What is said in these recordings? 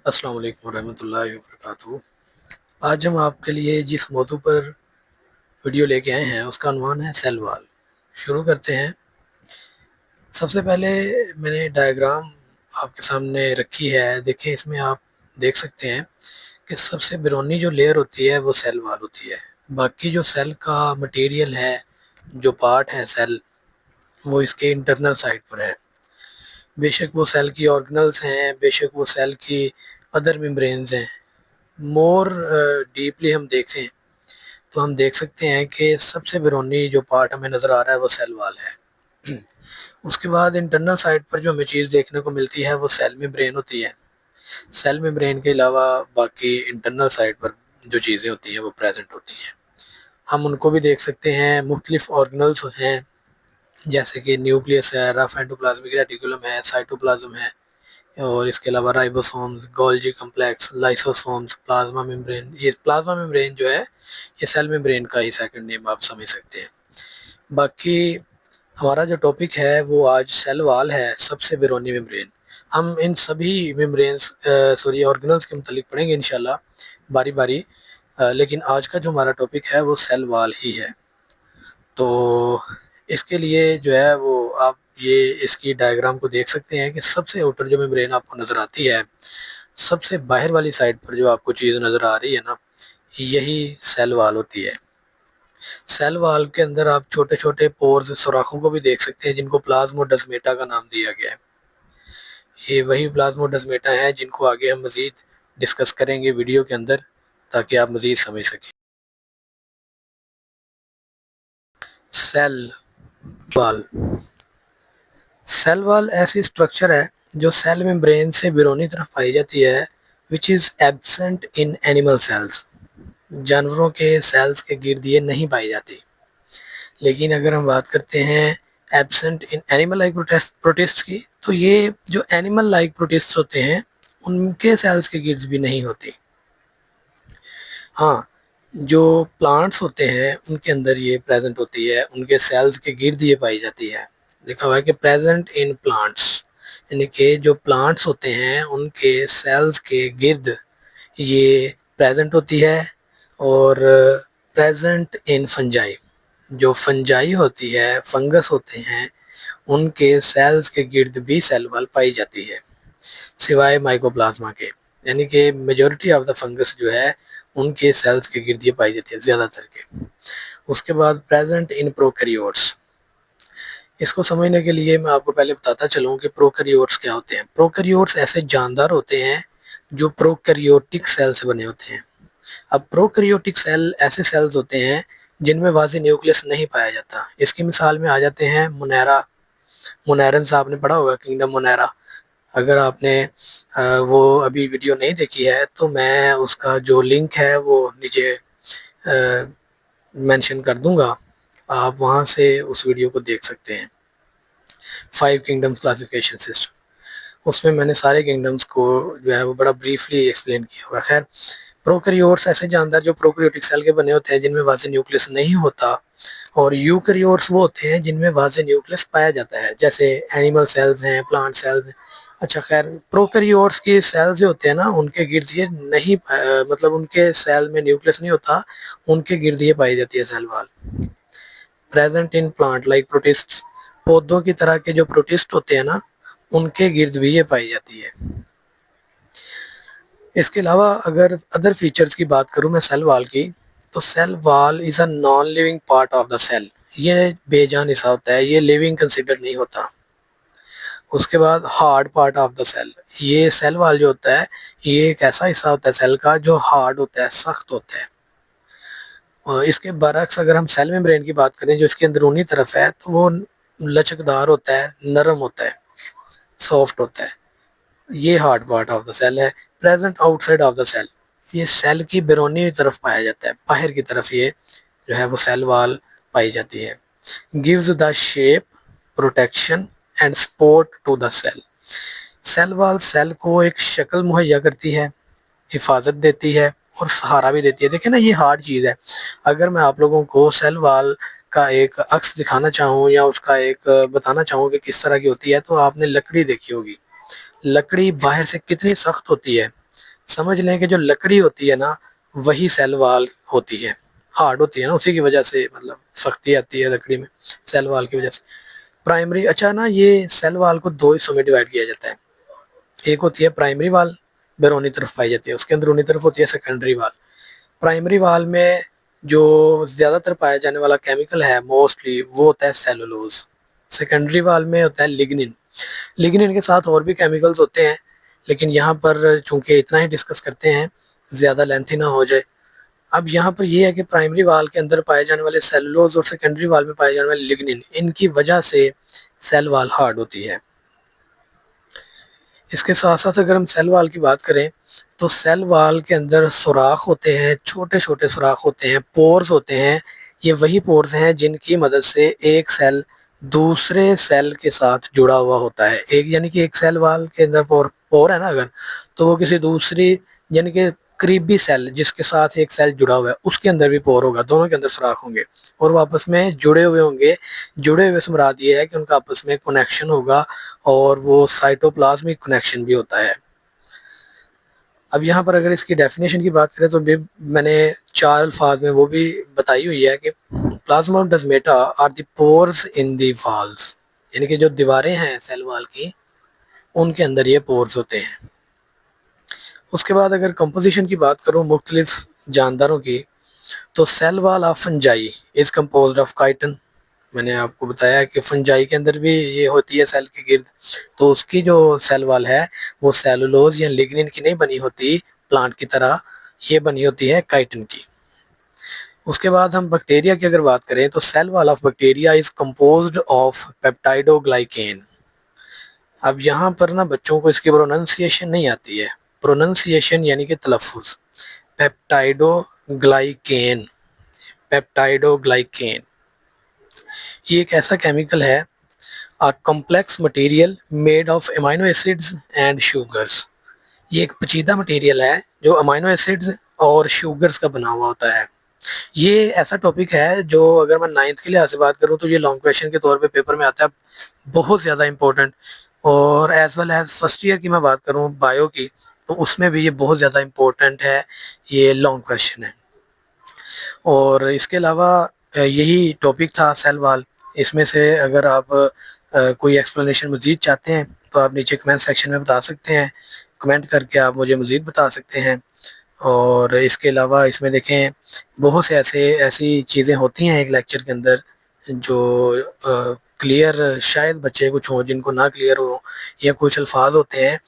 अस्सलाम वालेकुम रहमतुल्लाहि व बरकातहू। आज हम आपके लिए जिस मौजू पर वीडियो लेके आए हैं उसका अनवान है सेल वाल। शुरू करते हैं। सबसे पहले मैंने डायग्राम आपके सामने रखी है, देखें इसमें आप देख सकते हैं कि सबसे बिरोनी जो लेयर होती है वो सेल वाल होती है। बाकी जो सेल का मटेरियल है, जो पार्ट है सेल, वो इसके इंटरनल साइड पर है। बेशक वो सेल की ऑर्गेनल्स हैं, बेशक वो सेल की अदर मेम्ब्रेन्स हैं। मोर डीपली हम देखें तो हम देख सकते हैं कि सबसे बिरोनी जो पार्ट हमें नज़र आ रहा है वो सेल वाल है। उसके बाद इंटरनल साइड पर जो हमें चीज़ देखने को मिलती है वो सेल मेम्ब्रेन होती है। सेल मेम्ब्रेन के अलावा बाकी इंटरनल साइड पर जो चीज़ें होती हैं वो प्रेजेंट होती हैं। हम उनको भी देख सकते हैं। मुख्तलिफ ऑर्गेनल्स हैं, जैसे कि न्यूक्लियस है, रफ एंडोप्लाज्मिक रेटिकुलम है, साइटोप्लाज्म है, और इसके अलावा ribosomes, Golgi complex, lysosomes, plasma membrane. ये प्लाज्मा मेम्ब्रेन जो है ये सेल मेम्ब्रेन का ही सेकंड नेम आप समझ सकते हैं। बाकी हमारा जो टॉपिक है वो आज सेल वाल है, सबसे बिरोनी मेम्ब्रेन। हम इन सभी मेम्ब्रेन्स सॉरी ऑर्गेनल्स के मुतालिक पढ़ेंगे इंशाल्लाह बारी बारी, लेकिन आज का जो हमारा टॉपिक है वो सेल वाल ही है। तो इसके लिए जो है वो आप ये इसकी डायग्राम को देख सकते हैं कि सबसे आउटर जो मेम्ब्रेन आपको नज़र आती है, सबसे बाहर वाली साइड पर जो आपको चीज़ नज़र आ रही है ना, यही सेल वाल होती है। सेल वाल के अंदर आप छोटे छोटे पोर्स, सुराखों को भी देख सकते हैं, जिनको प्लाज्मोडेस्माटा का नाम दिया गया है। ये वही प्लाज्मोडेस्माटा है जिनको आगे हम मज़ीद डिस्कस करेंगे वीडियो के अंदर, ताकि आप मज़ीद समझ सकें। Cell wall. सेल वाल ऐसी स्ट्रक्चर है जो सेल मेम्ब्रेन से बिरोनी तरफ पाई जाती है, which is absent in animal cells. जानवरों के सेल्स के गिर्द ये नहीं पाई जाती। लेकिन अगर हम बात करते हैं absent in animal like protist की, तो ये जो एनिमल लाइक प्रोटिस्ट होते हैं उनके सेल्स के गिर्द भी नहीं होती। हाँ, जो प्लांट्स होते हैं उनके अंदर ये प्रेजेंट होती है, उनके सेल्स के गिर्द ये पाई जाती है। देखा हुआ है कि प्रेजेंट इन प्लांट्स, यानी कि जो प्लांट्स होते हैं उनके सेल्स के गिर्द ये प्रेजेंट होती है। और प्रेजेंट इन फंजाई, जो फंजाई होती है, फंगस होते हैं, उनके सेल्स के गिर्द भी सेल वाल पाई जाती है, सिवाय माइकोप्लाज्मा के। यानी कि मेजॉरिटी ऑफ द फंगस जो है उनके सेल्स के गिर्द ये पाई जाती है ज़्यादातर के। उसके बाद प्रेजेंट इन प्रोकैरियोट्स। इसको समझने के लिए मैं आपको पहले बताता चलूँ कि प्रोकैरियोट्स क्या होते हैं। प्रोकैरियोट्स ऐसे जानदार होते हैं जो प्रोकैरियोटिक सेल से बने होते हैं। अब प्रोकैरियोटिक सेल ऐसे सेल्स होते हैं जिनमें वाज़े न्यूक्लियस नहीं पाया जाता। इसकी मिसाल में आ जाते हैं मोनेरा। मोनेरन आपने पढ़ा होगा, किंगडम मोनेरा। अगर आपने वो अभी वीडियो नहीं देखी है तो मैं उसका जो लिंक है वो नीचे मेंशन कर दूंगा, आप वहाँ से उस वीडियो को देख सकते हैं। 5 किंगडम्स क्लासिफिकेशन सिस्टम, उसमें मैंने सारे किंगडम्स को जो है वो बड़ा ब्रीफली एक्सप्लेन किया हुआ है। खैर, प्रोकैरियोट्स ऐसे जानदार जो प्रोकैरियोटिक सेल के बने होते हैं जिनमें वाज़े न्यूक्लियस नहीं होता, और यूकैरियोट्स वो होते हैं जिनमें वाज़े न्यूक्लियस पाया जाता है, जैसे एनिमल सेल्स हैं, प्लांट सेल्स हैं। अच्छा, खैर, प्रोकैरियोट्स के सेल्स जो होते हैं ना उनके गिर्द ये नहीं मतलब उनके सेल में न्यूक्लियस नहीं होता, उनके गिर्द ये पाई जाती है cell wall. Present in plant like protist, पौधों की तरह के जो प्रोटिस्ट होते हैं ना उनके गिर्द भी ये पाई जाती है। इसके अलावा अगर अदर फीचर्स की बात करूं मैं सेल वाल की, तो cell wall is a non living part of the cell. ये बेजान हिस्सा होता है, ये लिविंग कंसिडर नहीं होता। उसके बाद hard part of the cell, ये सेल वाल जो होता है ये एक ऐसा हिस्सा होता है सेल का जो हार्ड होता है, सख्त होता है। और इसके बरक्स अगर हम सेल मेम्ब्रेन की बात करें जो इसके अंदरूनी तरफ है, तो वो लचकदार होता है, नरम होता है, सॉफ्ट होता है। ये hard part of the cell है। Present outside of the cell, ये सेल की बैरूनी तरफ पाया जाता है, बाहर की तरफ ये जो है वो सेल वाल पाई जाती है। Gives the shape, protection and support to the cell. Cell wall cell को एक शक्ल मुहैया करती है, हिफाजत देती है और सहारा भी देती है। देखिए ना, ये हार्ड चीज़ है। अगर मैं आप लोगों को सेल वाल का एक अक्स दिखाना चाहूँ या उसका एक बताना चाहूँ कि किस तरह की होती है, तो आपने लकड़ी देखी होगी। लकड़ी बाहर से कितनी सख्त होती है, समझ लें कि जो लकड़ी होती है ना वही सेल वाल होती है, हार्ड होती है ना, उसी की वजह से मतलब सख्ती आती है लकड़ी में सेल वाल की वजह से। प्राइमरी, अच्छा ना, ये सेल वाल को दो हिस्सों में डिवाइड किया जाता है। एक होती है प्राइमरी वाल, बैरूनी तरफ पाई जाती है, उसके अंदरूनी तरफ होती है सेकेंडरी वाल। प्राइमरी वाल में जो ज़्यादातर पाया जाने वाला केमिकल है मोस्टली वो होता है सेलुलोज। सेकेंडरी वाल में होता है लिग्निन। लिग्निन के साथ और भी केमिकल्स होते हैं, लेकिन यहाँ पर चूंकि इतना ही डिस्कस करते हैं, ज़्यादा लेंथी ना हो जाए। अब यहाँ पर ये है कि प्राइमरी वाल के अंदर पाए जाने वाले सेलुलोज और सेकेंडरी वाल में पाए जाने वाले लिग्निन, इनकी वजह से सेल वाल हार्ड होती है। इसके साथ साथ अगर हम सेल वाल की बात करें तो सेल वाल के अंदर सुराख होते हैं, छोटे छोटे सुराख होते हैं, पोर्स होते हैं। ये वही पोर्स हैं जिनकी मदद से एक सेल दूसरे सेल के साथ जुड़ा हुआ होता है। एक यानी कि एक सेल वाल के अंदर पोर है ना अगर, तो वो किसी दूसरी यानी कि करीबी सेल जिसके साथ एक सेल जुड़ा हुआ है उसके अंदर भी पोर होगा, दोनों के अंदर सुराख होंगे और वो आपस में जुड़े हुए होंगे। जुड़े हुए से मुराद ये है कि उनका आपस में कनेक्शन होगा और वो साइटोप्लाज्मिक कनेक्शन भी होता है। अब यहाँ पर अगर इसकी डेफिनेशन की बात करें तो भी मैंने 4 अल्फाज में वो भी बताई हुई है कि plasmodesmata are the pores in the walls, यानी कि जो दीवारें हैं सेल वॉल की उनके अंदर ये पोर्स होते हैं। उसके बाद अगर कंपोजिशन की बात करूँ मुख्तलिफ जानदारों की, तो cell wall of fungi is composed of chitin. मैंने आपको बताया कि फंजाई के अंदर भी ये होती है सेल के गिर्द, तो उसकी जो सेल वाल है वो सेलुलोज या लिग्निन की नहीं बनी होती प्लांट की तरह, ये बनी होती है काइटिन की। उसके बाद हम बैक्टीरिया की अगर बात करें तो cell wall of bacteria is composed of peptidoglycan. अब यहाँ पर ना बच्चों को इसकी प्रोनाउंसिएशन नहीं आती है, प्रोनाउंसिएशन यानी कि तलफ़ुज़। पेप्टाइडोग्लाइकेन, पेप्टाइडोग्लाइकेन ये एक ऐसा केमिकल है, a complex material made of amino acids and sugars। ये एक पेचीदा मटेरियल है जो अमाइनो एसिड्स और शुगर्स का बना हुआ होता है। ये ऐसा टॉपिक है जो अगर मैं 9th के लिहाज से बात करूँ तो ये लॉन्ग क्वेश्चन के तौर पे पेपर में आता है, बहुत ज़्यादा इंपॉर्टेंट। और as well as first year की मैं बात करूँ बायो की, तो उसमें भी ये बहुत ज़्यादा इंपॉर्टेंट है, ये लॉन्ग क्वेश्चन है। और इसके अलावा यही टॉपिक था सेल वाल। इसमें से अगर आप कोई एक्सप्लेनेशन मज़ीद चाहते हैं तो आप नीचे कमेंट सेक्शन में बता सकते हैं, कमेंट करके आप मुझे मज़ीद बता सकते हैं। और इसके अलावा इसमें देखें बहुत से ऐसी चीज़ें होती हैं एक लेक्चर के अंदर जो क्लियर शायद बच्चे कुछ हों जिनको ना क्लियर हो, या कुछ अल्फाज होते हैं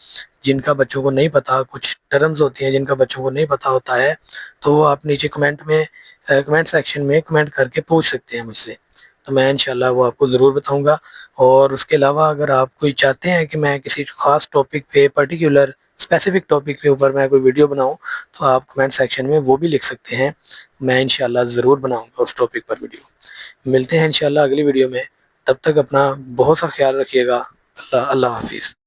जिनका बच्चों को नहीं पता, कुछ टर्म्स होती हैं जिनका बच्चों को नहीं पता होता है, तो आप नीचे कमेंट में कमेंट सेक्शन में कमेंट करके पूछ सकते हैं मुझसे, तो मैं इंशाल्लाह वो आपको ज़रूर बताऊंगा। और उसके अलावा अगर आप कोई चाहते हैं कि मैं किसी ख़ास टॉपिक पे पर्टिकुलर स्पेसिफिक टॉपिक के ऊपर मैं कोई वीडियो बनाऊं, तो आप कमेंट सेक्शन में वो भी लिख सकते हैं, मैं इंशाल्लाह ज़रूर बनाऊंगा उस टॉपिक पर वीडियो। मिलते हैं इंशाल्लाह अगली वीडियो में, तब तक अपना बहुत सा ख्याल रखिएगा। अल्लाह हाफिज़।